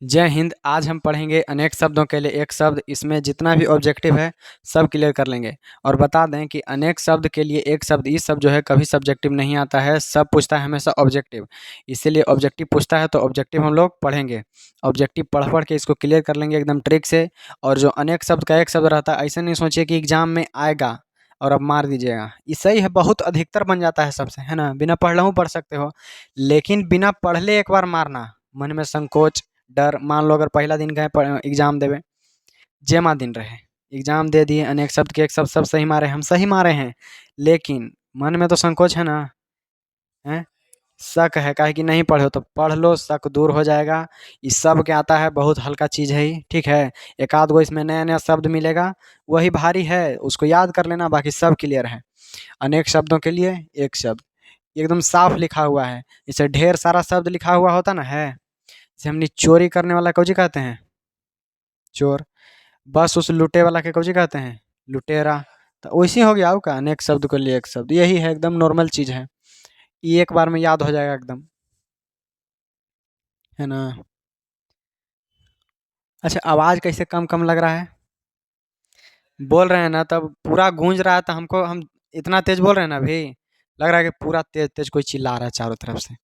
जय हिंद। आज हम पढ़ेंगे अनेक शब्दों के लिए एक शब्द। इसमें जितना भी ऑब्जेक्टिव है सब क्लियर कर लेंगे। और बता दें कि अनेक शब्द के लिए एक शब्द, इस शब्द जो है कभी सब्जेक्टिव नहीं आता है, सब पूछता है हमेशा ऑब्जेक्टिव। इसीलिए ऑब्जेक्टिव पूछता है तो ऑब्जेक्टिव हम लोग पढ़ेंगे। ऑब्जेक्टिव पढ़ पढ़ के इसको क्लियर कर लेंगे एकदम ट्रिक से। और जो अनेक शब्द का एक शब्द रहता है, ऐसा नहीं सोचिए कि एग्जाम में आएगा और अब मार दीजिएगा। ये सही है, बहुत अधिकतर बन जाता है सबसे, है ना। बिना पढ़ पढ़ सकते हो, लेकिन बिना पढ़ले एक बार मारना, मन में संकोच डर। मान लो अगर पहला दिन गए एग्जाम देवे, जेमा दिन रहे, एग्जाम दे दिए, अनेक शब्द के एक शब्द सब सही मारे, हम सही मारे हैं, लेकिन मन में तो संकोच है ना, है शक है, काहे कि नहीं पढ़े हो। तो पढ़ लो, शक दूर हो जाएगा। इस सब के आता है, बहुत हल्का चीज है ही, ठीक है। एक आध गो इसमें नया नया शब्द मिलेगा, वही भारी है, उसको याद कर लेना, बाकी सब क्लियर है। अनेक शब्दों के लिए एक शब्द एकदम साफ लिखा हुआ है। इसे ढेर सारा शब्द लिखा हुआ होता ना है, जैसे हमने चोरी करने वाला कौची कहते हैं, चोर। बस उस लुटे वाला के कौची कहते हैं, लुटेरा। तो वैसे हो गया का अनेक शब्द के लिए एक शब्द, यही है, एकदम नॉर्मल चीज है। ये एक बार में याद हो जाएगा एकदम, है ना। अच्छा, आवाज कैसे कम कम लग रहा है? बोल रहे हैं ना, तब पूरा गूंज रहा है, तो हमको, हम इतना तेज बोल रहे हैं ना अभी, लग रहा है कि पूरा तेज तेज कोई चिल्ला रहा है चारों तरफ से।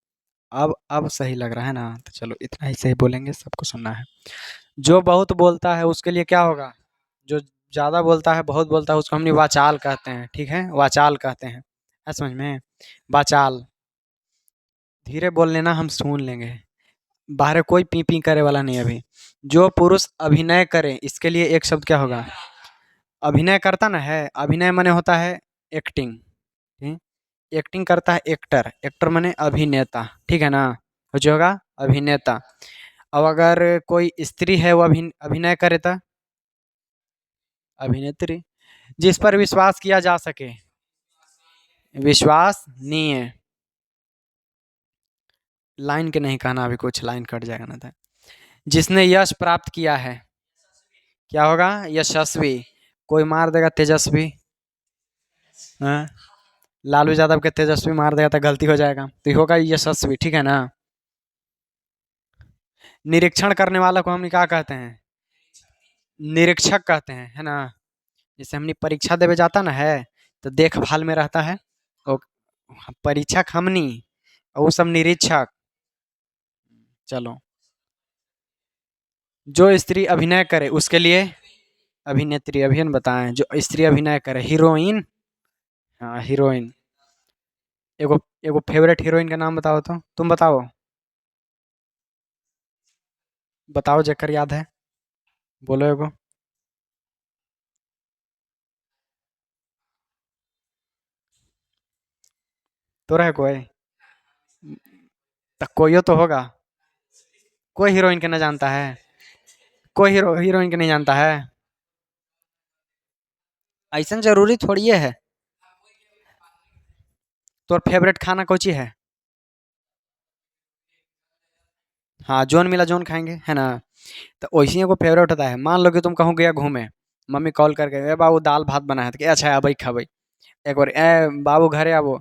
अब सही लग रहा है ना, तो चलो इतना ही सही बोलेंगे, सबको सुनना है। जो बहुत बोलता है उसके लिए क्या होगा? जो ज्यादा बोलता है, बहुत बोलता है, उसको हमने वाचाल कहते हैं, ठीक है, वाचाल कहते हैं। है समझ में? वाचाल। धीरे बोल लेना, हम सुन लेंगे। बाहर कोई पी पी करे वाला नहीं अभी। जो पुरुष अभिनय करे, इसके लिए एक शब्द क्या होगा? अभिनय करता ना है, अभिनय माने होता है एक्टिंग, ठीक? एक्टिंग करता है एक्टर, एक्टर माने अभिनेता, ठीक है ना। हो जो होगा अभिनेता। अब अगर कोई स्त्री है वो अभिनय करे तो अभिनेत्री। जिस पर विश्वास किया जा सके, विश्वसनीय। लाइन के नहीं कहना, अभी कुछ लाइन कट जाएगा ना था। जिसने यश प्राप्त किया है, क्या होगा? यशस्वी। कोई मार देगा तेजस्वी, हाँ? लालू यादव के तेजस्वी मार देगा तो गलती हो जाएगा, तो ये होगा यशस्वी, ठीक है ना। निरीक्षण करने वाला को हम क्या कहते हैं? निरीक्षक कहते हैं, है ना। जैसे हमने परीक्षा देवे जाता ना है, तो देखभाल में रहता है वो, परीक्षक हमनी, और वो सब निरीक्षक। चलो, जो स्त्री अभिनय करे उसके लिए अभिनेत्री। अभिनय बताएं, जो स्त्री अभिनय करे, हीरोइन। हाँ, हीरोइन। एगो एगो फेवरेट हीरोइन का नाम बताओ, तो तुम बताओ, बताओ जेकर याद है, बोलो एगो। तो रहे कोई, तो कोई तो होगा। कोई हीरोइन के ना जानता है? कोई हीरोइन के नहीं जानता है? ऐसा जरूरी थोड़ी है। तो फेवरेट खाना कौन ची है? हाँ, जोन मिला जोन खाएंगे, है ना। तो वैसे को फेवरेट होता है। मान लो कि तुम कहूँ गया घूमे, मम्मी कॉल करके, ए बाबू दाल भात बना है, तो क्या अच्छा है, अब खाबे। एक बार, ए बाबू घरे आबो,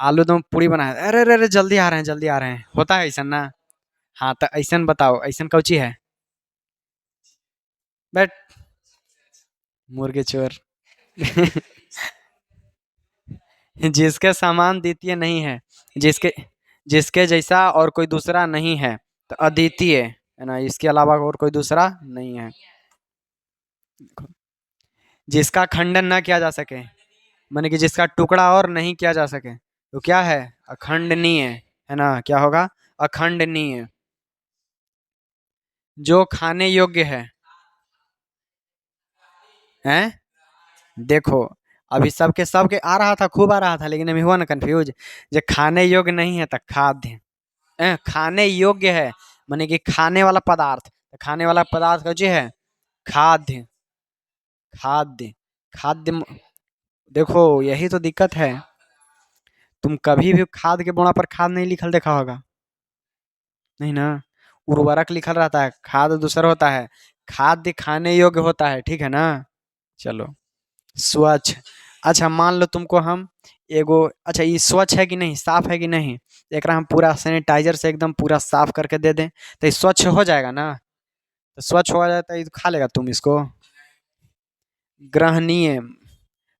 आलू दम पूरी बना है, अरे अरे अरे जल्दी आ रहे हैं, जल्दी आ रहे हैं, होता है ऐसा ना। हाँ, तो ऐसा बताओ, ऐसा कौची है? बट मुर्गे चोर। जिसके समान द्वितीय नहीं है, जिसके जिसके जैसा और कोई दूसरा नहीं है, तो अद्वितीय है ना, इसके अलावा और कोई दूसरा नहीं है। जिसका खंडन न किया जा सके, माने कि जिसका टुकड़ा और नहीं किया जा सके, तो क्या है? अखंडनीय, है ना। क्या होगा? अखंडनीय। जो खाने योग्य है, देखो, अभी सबके सबके आ रहा था, खूब आ रहा था, लेकिन अभी हुआ ना कंफ्यूज। जो खाने योग्य नहीं है तो खाद्य, खाने योग्य है, माने कि खाने वाला पदार्थ, तो खाने वाला पदार्थ का जो है खाद्य, खाद्य, खाद्य देखो यही तो दिक्कत है। तुम कभी भी खाद के बोड़ा पर खाद नहीं लिखल देखा होगा, नहीं ना। उर्वरक लिखल रहता है, खाद दूसरा होता है, खाद्य खाने योग्य होता है, ठीक है ना। चलो, स्वच्छ। अच्छा, मान लो तुमको हम एगो, अच्छा ये स्वच्छ है कि नहीं, साफ है कि नहीं, एक हम पूरा सैनिटाइजर से एकदम पूरा साफ करके दे दें, तो ये स्वच्छ हो जाएगा ना। तो स्वच्छ हो जाता है, ये तो खा लेगा तुम इसको। ग्रहणीय,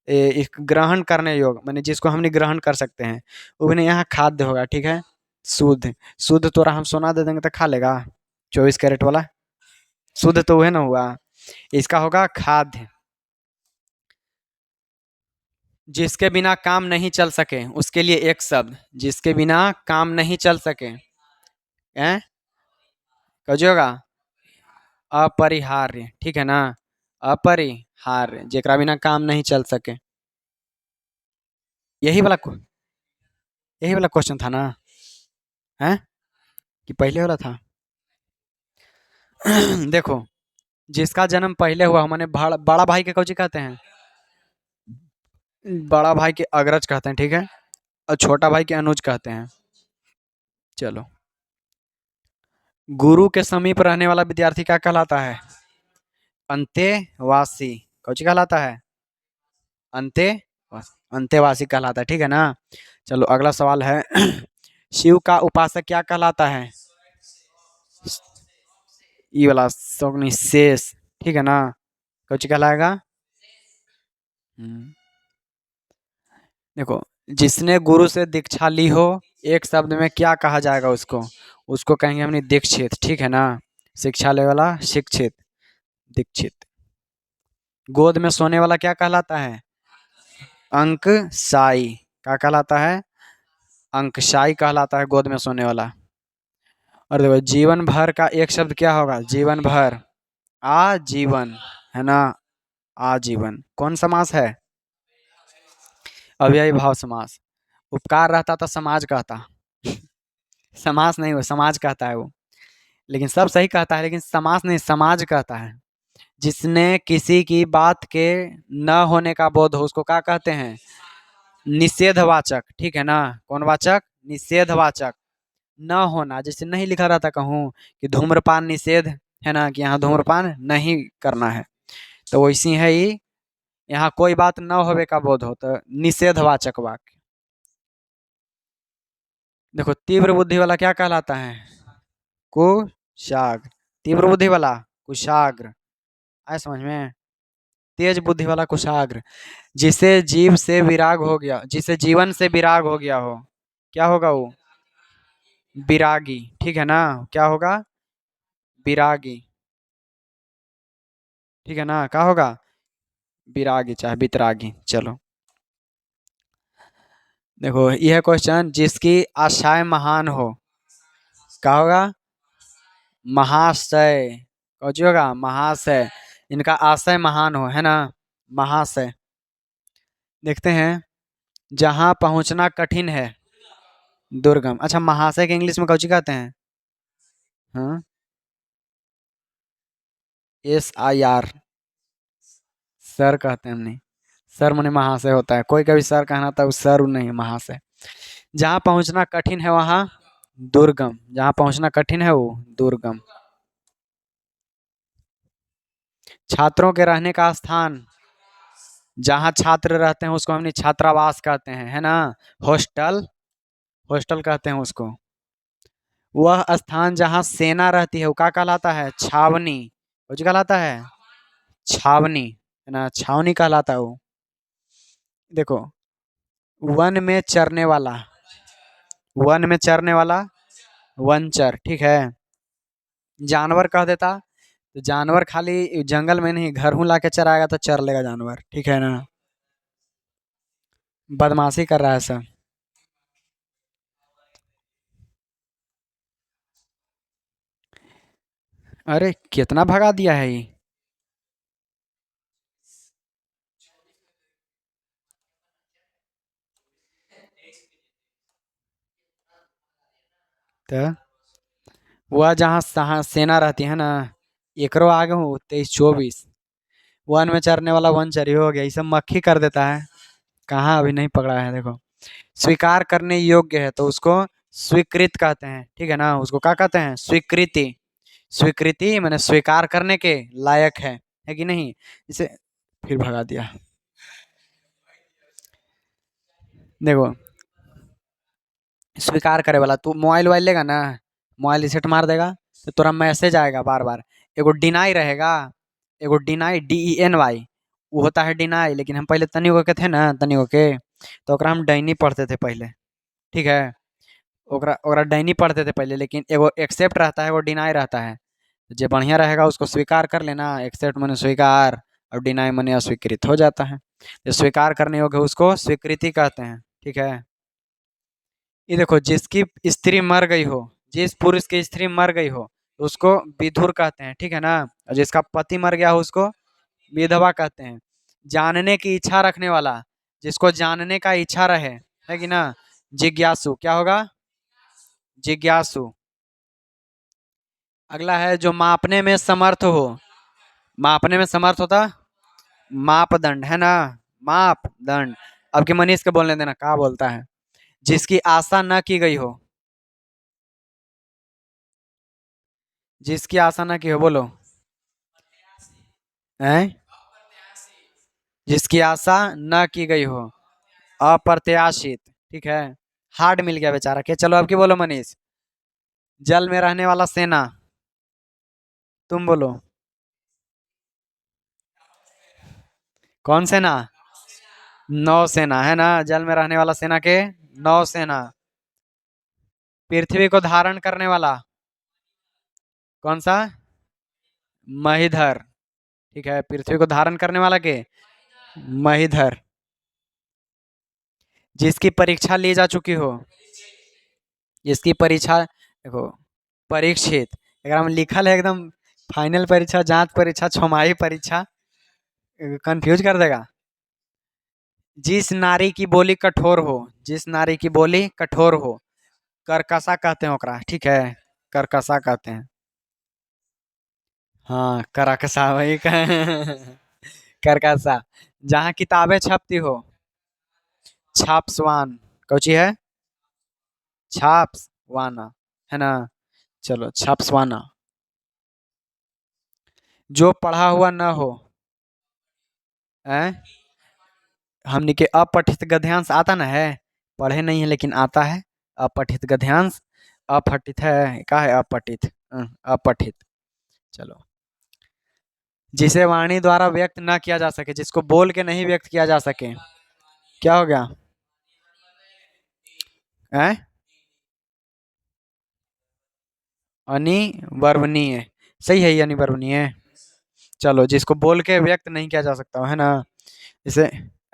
एक ग्रहण करने योग्य माने जिसको हमने ग्रहण कर सकते हैं, वो भी यहाँ खाद्य होगा, ठीक है। शुद्ध, शुद्ध तोरा हम सोना दे देंगे तो खा लेगा, 24 कैरेट वाला। शुद्ध तो वह ना हुआ, इसका होगा खाद्य। जिसके बिना काम नहीं चल सके, उसके लिए एक शब्द, जिसके बिना काम नहीं चल सके, हैं कौन होगा? अपरिहार्य, ठीक है ना। अपरिहार्य, जेकरा बिना काम नहीं चल सके। यही वाला यही वाला क्वेश्चन था ना, है कि पहले वाला था? देखो, जिसका जन्म पहले हुआ माने बड़ा भाई के कौची कहते हैं? बड़ा भाई के अग्रज कहते हैं, ठीक है। और छोटा भाई के अनुज कहते हैं। चलो, गुरु के समीप रहने वाला विद्यार्थी क्या कहलाता है? अंतेवासी। कौची कहलाता है? अंते अंतेवासी कहलाता है, ठीक है ना। चलो अगला सवाल है। शिव का उपासक क्या कहलाता है? ये वाला शेष, ठीक है ना। कौची कहलाएगा? हम्म, देखो, जिसने गुरु से दीक्षा ली हो, एक शब्द में क्या कहा जाएगा उसको? उसको कहेंगे हमने दीक्षित, ठीक है ना। शिक्षा ले वाला शिक्षित, दीक्षित। गोद में सोने वाला क्या कहलाता है? अंक साई। क्या कहलाता है? अंकशाई कहलाता है गोद में सोने वाला। और देखो, जीवन भर का एक शब्द क्या होगा? जीवन भर, आजीवन, है ना। आजीवन कौन समास है? अव्ययी भाव समास। उपकार रहता तो समाज कहता। समास नहीं, वो समाज कहता है वो। लेकिन सब सही कहता है, लेकिन समास नहीं, समाज कहता है। जिसने किसी की बात के न होने का बोध हो, उसको क्या कहते हैं? निषेधवाचक, ठीक है ना। कौन वाचक? निषेधवाचक। न होना, जैसे नहीं लिखा रहता कहूँ कि धूम्रपान निषेध, है ना, कि यहाँ धूम्रपान नहीं करना है, तो वैसी है ही। यहाँ कोई बात न होवे का बोध हो तो निषेधवाचक वाक्य। देखो, तीव्र बुद्धि वाला क्या कहलाता है? कुशाग्र। तीव्र बुद्धि वाला कुशाग्र, आए समझ में? तेज बुद्धि वाला कुशाग्र। जिसे जीव से विराग हो गया, जिसे जीवन से विराग हो गया हो, क्या होगा वो? विरागी, ठीक है ना। क्या होगा? विरागी, ठीक है ना। क्या होगा? विरागी चाहे वितरागी। चलो देखो, यह क्वेश्चन, जिसकी आशाएं महान हो, क्या होगा? महाशय। कौन होगा? महाशय। इनका आशय महान हो, है ना। महाशय। देखते हैं, जहां पहुंचना कठिन है, दुर्गम। अच्छा, महाशय के इंग्लिश में कौची कहते हैं? हाँ, SIR, सर कहते हैं हमने। सर मुने महाशय होता है, कोई कभी सर कहना था, उस सर नहीं, महाशय। जहां पहुंचना कठिन है वहां दुर्गम, जहां पहुंचना कठिन है वो दुर्गम। छात्रों के रहने का स्थान, जहां छात्र रहते हैं उसको हमने छात्रावास कहते हैं, है ना। हॉस्टल, हॉस्टल कहते हैं उसको। वह स्थान जहां सेना रहती है वो क्या कहलाता है? छावनी। कुछ कहलाता है? छावनी, है ना, छावनी कहलाता है वो। देखो, वन में चरने वाला, वन में चरने वाला वनचर, ठीक है। जानवर कह देता तो जानवर खाली जंगल में नहीं, घर हूँ लाके चराएगा तो चर लेगा जानवर, ठीक है ना। बदमाशी कर रहा है सब। अरे कितना भगा दिया है ये। तो वह जहाँ सेना रहती है ना, एकरो आगे हूँ 23-24। वन में चरने वाला वन चरी हो गया, ये सब मक्खी कर देता है। कहाँ अभी नहीं पकड़ा है, देखो। स्वीकार करने योग्य है तो उसको स्वीकृत कहते हैं, ठीक है ना। उसको क्या कहते हैं? स्वीकृति। स्वीकृति मैंने स्वीकार करने के लायक है कि नहीं। इसे फिर भगा दिया। देखो, स्वीकार करे वाला, तू मोबाइल वाइल लेगा ना, मोबाइल रिसेट मार देगा तो तुरंत मैसेज आएगा बार बार, एगो डिनाई रहेगा, एगो डिनाई DENY, वो होता है डिनाई। लेकिन हम पहले तनिगो के थे ना, तनिगो के, तो ओकरा हम डैनी पढ़ते थे पहले, ठीक है। ओकरा ओकरा डैनी पढ़ते थे पहले, लेकिन एगो एक्सेप्ट रहता है, एगो डिनाई रहता है। जो बढ़िया रहेगा उसको स्वीकार कर लेना, एक्सेप्ट माने स्वीकार, और डिनाई माने अस्वीकृत हो जाता है। जो स्वीकार करने योग्य उसको स्वीकृति कहते हैं, ठीक है। ये देखो, जिसकी स्त्री मर गई हो, जिस पुरुष की स्त्री मर गई हो उसको विधुर कहते हैं, ठीक है ना। और जिसका पति मर गया हो उसको विधवा कहते हैं। जानने की इच्छा रखने वाला, जिसको जानने का इच्छा रहे, है कि ना, जिज्ञासु क्या होगा, जिज्ञासु। अगला है जो मापने में समर्थ हो, मापने में समर्थ होता, मापदंड है ना, मापदंड। अब के मनीष के बोलने देना, क्या बोलता है, जिसकी आशा न की गई हो, जिसकी आशा न की हो, बोलो, है, जिसकी आशा न की गई हो, अप्रत्याशित, ठीक है। हार्ड मिल गया बेचारा के। चलो अब की बोलो मनीष, जल में रहने वाला सेना, तुम बोलो, कौन सेना, नौसेना, है ना, जल में रहने वाला सेना के नौसेना। पृथ्वी को धारण करने वाला, कौन सा, महीधर, ठीक है। पृथ्वी को धारण करने वाला के महीधर। जिसकी परीक्षा ली जा चुकी हो, जिसकी परीक्षा देखो, परीक्षित, अगर हम लिखल है एकदम, फाइनल परीक्षा, जांच परीक्षा, छमाही परीक्षा, कंफ्यूज कर देगा। जिस नारी की बोली कठोर हो, जिस नारी की बोली कठोर हो, करकसा कहते हैं ओकरा, ठीक है, करकसा कहते हैं। हाँ, करकसा वही करकसा। जहाँ किताबें छपती हो, छापसवान, कौची है, छापसवाना, है ना। चलो, छापसवाना। जो पढ़ा हुआ न हो, है, हमने के अपठित गद्यांश आता ना है, पढ़े नहीं है लेकिन आता है, अपठित गद्यांश, अपठित है, क्या है, अपठित, अपठित। चलो, जिसे वाणी द्वारा व्यक्त न किया जा सके, जिसको बोल के नहीं व्यक्त किया जा सके, क्या हो गया, है, अनिवर्णनीय, सही है, ये अनिवर्णनीय। चलो, जिसको बोल के व्यक्त नहीं किया जा सकता, है ना, इसे,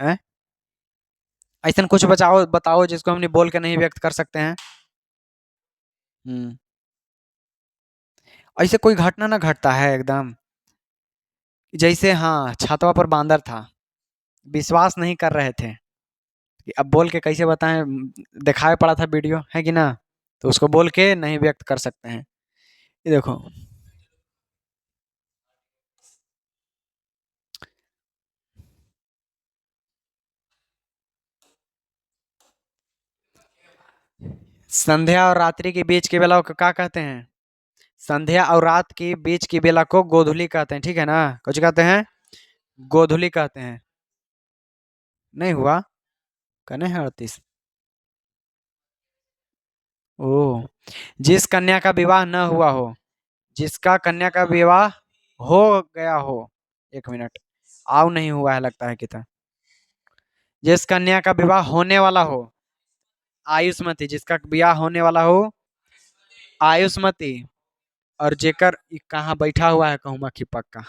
है, ऐसा कुछ बचाओ, बताओ जिसको हमने बोल के नहीं व्यक्त कर सकते हैं। हम्म। ऐसे कोई घटना ना घटता है एकदम, जैसे हाँ, छतवा पर बांदर था, विश्वास नहीं कर रहे थे कि अब बोल के कैसे बताएं, दिखाई पड़ा था वीडियो, है कि ना, तो उसको बोल के नहीं व्यक्त कर सकते हैं। ये देखो, संध्या और रात्रि के बीच की बेला को क्या कहते हैं, संध्या और रात के बीच की बेला को गोधूली कहते हैं, ठीक है ना, कुछ कहते हैं, गोधूली कहते हैं। नहीं हुआ, कने है 38। ओ, जिस कन्या का विवाह न हुआ हो, जिसका कन्या का विवाह हो गया हो, एक मिनट, आव नहीं हुआ है लगता है कितना, जिस कन्या का विवाह होने वाला हो, आयुष्मती, जिसका विवाह होने वाला हो, आयुष्मती। और जेकर कहाँ बैठा हुआ है, कहूँ मक्खी पक्का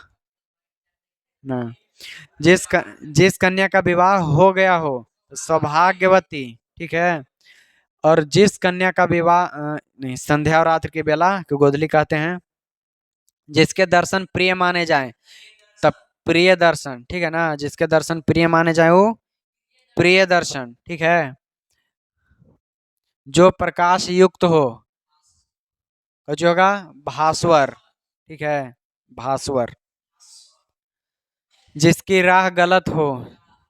ना, जिस कन्या का विवाह हो गया हो, सौभाग्यवती, ठीक है। और जिस कन्या का विवाह नहीं, संध्या और रात्रि की बेला को गोधली कहते हैं। जिसके दर्शन प्रिय माने जाए, तब प्रिय दर्शन, ठीक है ना, जिसके दर्शन प्रिय माने जाए वो प्रिय दर्शन, ठीक है। जो प्रकाश युक्त हो, जो होगा भास्वर, ठीक है, भास्वर। जिसकी राह गलत हो,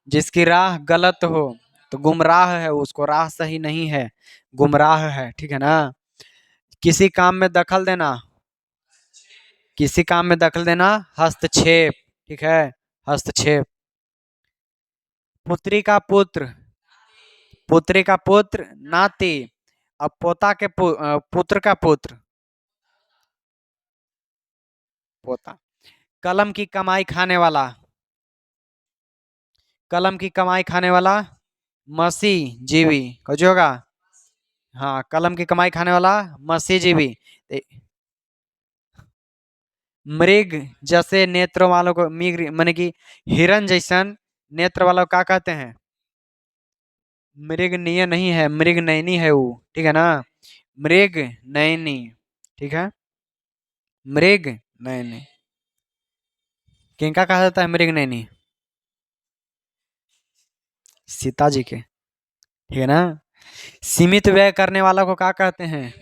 जिसकी राह गलत हो, तो गुमराह है, उसको राह सही नहीं है, गुमराह है, ठीक है ना। किसी काम में दखल देना, किसी काम में दखल देना, हस्तक्षेप, ठीक है, हस्तक्षेप। पुत्री का पुत्र, पुत्री का पुत्र नाती, अब पोता के पुत्र का पुत्र, पोता। कलम की कमाई खाने वाला, कलम की कमाई खाने वाला मसी जीवी, कुछ होगा। हाँ, कलम की कमाई खाने वाला मसी जीवी। मृग जैसे नेत्र वालों को, मृग माने कि हिरन जैसन नेत्र वालों को क्या कहते हैं? मृग निय नहीं है, मृग नयनी है वो, ठीक है ना। मृग नयनी, ठीक है। मृग नयनी, किनका कहा जाता है मृग नयनी? सीता जी के, ठीक है ना। सीमित व्यय करने वाला को क्या कहते हैं?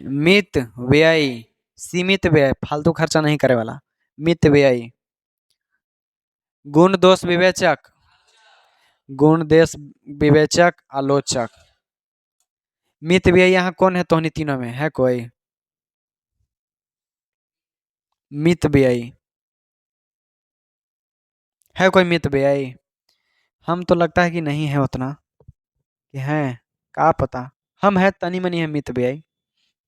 मित व्ययी। सीमित व्यय, फालतू खर्चा नहीं करे वाला, मित व्ययी। गुण दोष विवेचक, गुण देश विवेचक आलोचक। मित व्ययी यहाँ कौन है? तो तीनों में है कोई? मित व्ययी है कोई? मित व्ययी हम तो लगता है कि नहीं है उतना, कि है, क्या पता। हम है तनी मनी है मित व्ययी,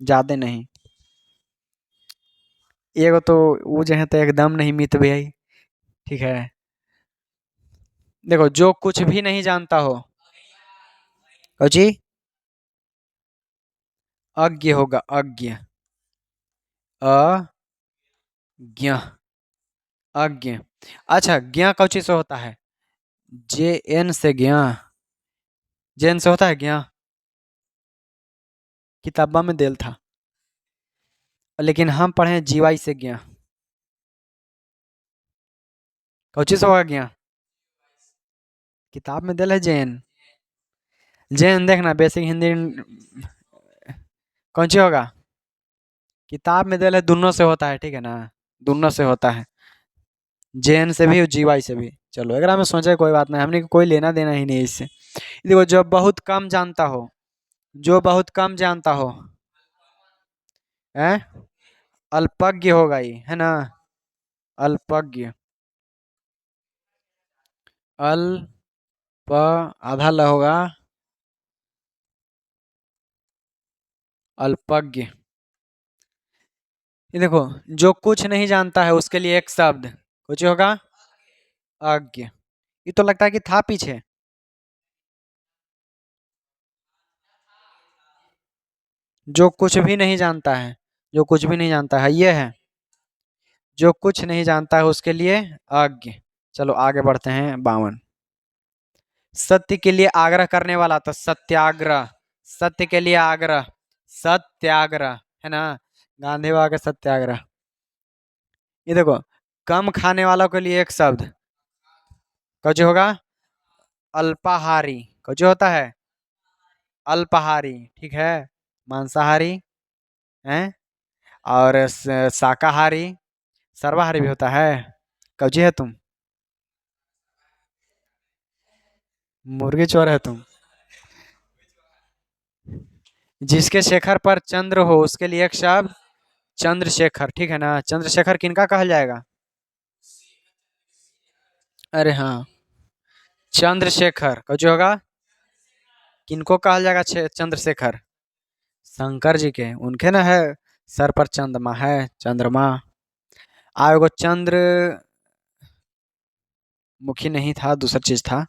ज्यादा नहीं। एगो तो वो जो है तो एकदम नहीं मित व्ययी, ठीक है। देखो, जो कुछ भी नहीं जानता हो, जी, अज्ञ होगा, अज्ञ, अज्ञ, अज्ञ। अच्छा, ज्ञ कौची से होता है? जे एन से ज्ञ, जेन से होता है ज्ञ, किताबा में देल था, लेकिन हम पढ़े जीवाई से ज्ञ। कौची से होगा ज्ञ? किताब में देल है जैन। जैन देखना, बेसिक हिंदी कौन सी होगा? किताब में देल है, दोनों से होता है, ठीक है ना, दोनों से होता है, जैन से भी और जीवाई से भी। चलो, अगर हमें सोचे कोई बात नहीं, हमने कोई लेना देना ही नहीं इससे। देखो, जो बहुत कम जानता हो, जो बहुत कम जानता हो, है अल्पज्ञ होगा ये, है ना। अल्पज्ञ, अल्प आधा ल होगा, अल्पज्ञ। ये देखो, जो कुछ नहीं जानता है उसके लिए एक शब्द कुछ होगा, अज्ञ। ये तो लगता है कि था पीछे। जो कुछ भी नहीं जानता है, जो कुछ भी नहीं जानता है, ये है जो कुछ नहीं जानता है उसके लिए अज्ञ। चलो आगे बढ़ते हैं, 52। सत्य के लिए आग्रह करने वाला तो सत्याग्रह, सत्य के लिए आग्रह, सत्याग्रह, है ना। गांधी बाबा का सत्याग्रह। ये देखो, कम खाने वालों के लिए एक शब्द कुछ होगा, अल्पाहारी, कुछ होता है, अल्पाहारी, ठीक है। मांसाहारी है, और शाकाहारी, सर्वाहारी भी होता है। कौजी है तुम? मुर्गी चोर है तुम। जिसके शेखर पर चंद्र हो उसके लिए एक शब्द चंद्रशेखर, ठीक है ना। चंद्रशेखर किनका कहा जाएगा? अरे हाँ, चंद्रशेखर कौन होगा? किनको कहा जाएगा चंद्रशेखर? शंकर जी के, उनके ना है सर पर चंद्रमा है, चंद्रमा। एगो चंद्र मुखी नहीं था, दूसरा चीज था,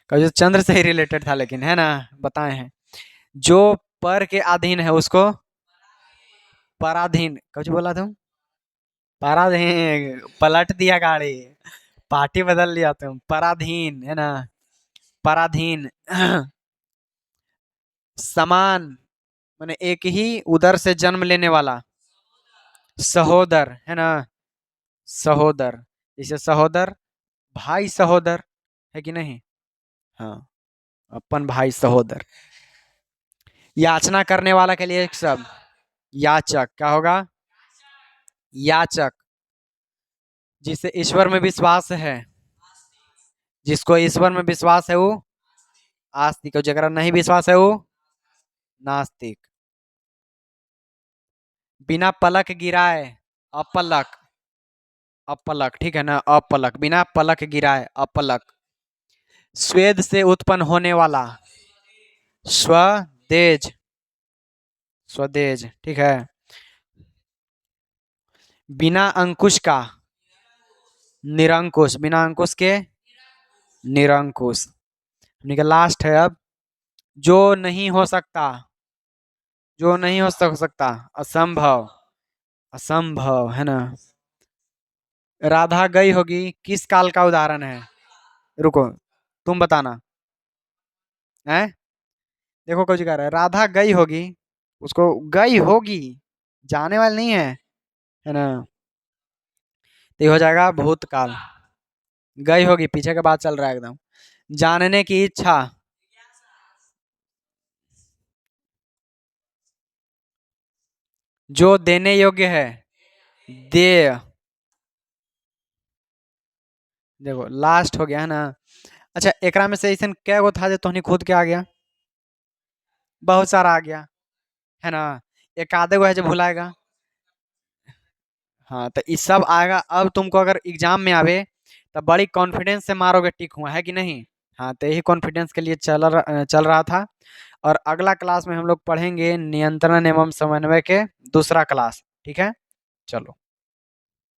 कभी चंद्र से ही रिलेटेड था, लेकिन है ना, बताए हैं। जो पर के अधीन है उसको पराधीन, कुछ बोला तुम? पराधीन, पलट दिया गाड़ी, पार्टी बदल लिया तुम, पराधीन है ना, पराधीन। समान माने एक ही उदर से जन्म लेने वाला, सहोदर, है ना, सहोदर। जैसे सहोदर, भाई सहोदर, है कि नहीं? हाँ, अपन भाई सहोदर। याचना करने वाला के लिए एक शब्द याचक, क्या होगा? याचक। जिसे ईश्वर में विश्वास है, जिसको ईश्वर में विश्वास है वो आस्तिक, और जगह नहीं विश्वास है वो नास्तिक। बिना पलक गिराए, अपलक, अपलक, ठीक है ना, अपलक, बिना पलक गिराए, अपलक। स्वेद से उत्पन्न होने वाला, स्वदेज, स्वदेज, ठीक है। बिना अंकुश का निरंकुश, बिना अंकुश के निरंकुश। हमने का लास्ट है अब, जो नहीं हो सकता, जो नहीं हो सकता, असंभव, असंभव है ना। राधा गई होगी किस काल का उदाहरण है? रुको, तुम बताना है। देखो कुछ कह रहा है, राधा गई होगी, उसको गई होगी, जाने वाली नहीं है ना। तो ये हो जाएगा भूतकाल। गई होगी पीछे के बाद चल रहा है एकदम। जानने की इच्छा, जो देने योग्य है, देय। देखो लास्ट हो गया है ना। अच्छा एकरा में से ऐसा क्या गो था जो तोहनी खुद के आ गया? बहुत सारा आ गया है ना। एक आधे गो है जो भुलाएगा। हाँ तो ये सब आएगा। अब तुमको अगर एग्जाम में आवे तो बड़ी कॉन्फिडेंस से मारोगे टिक हुआ है कि नहीं। हाँ तो यही कॉन्फिडेंस के लिए चल रहा था। और अगला क्लास में हम लोग पढ़ेंगे नियंत्रण एवं समन्वय के दूसरा क्लास, ठीक है। चलो।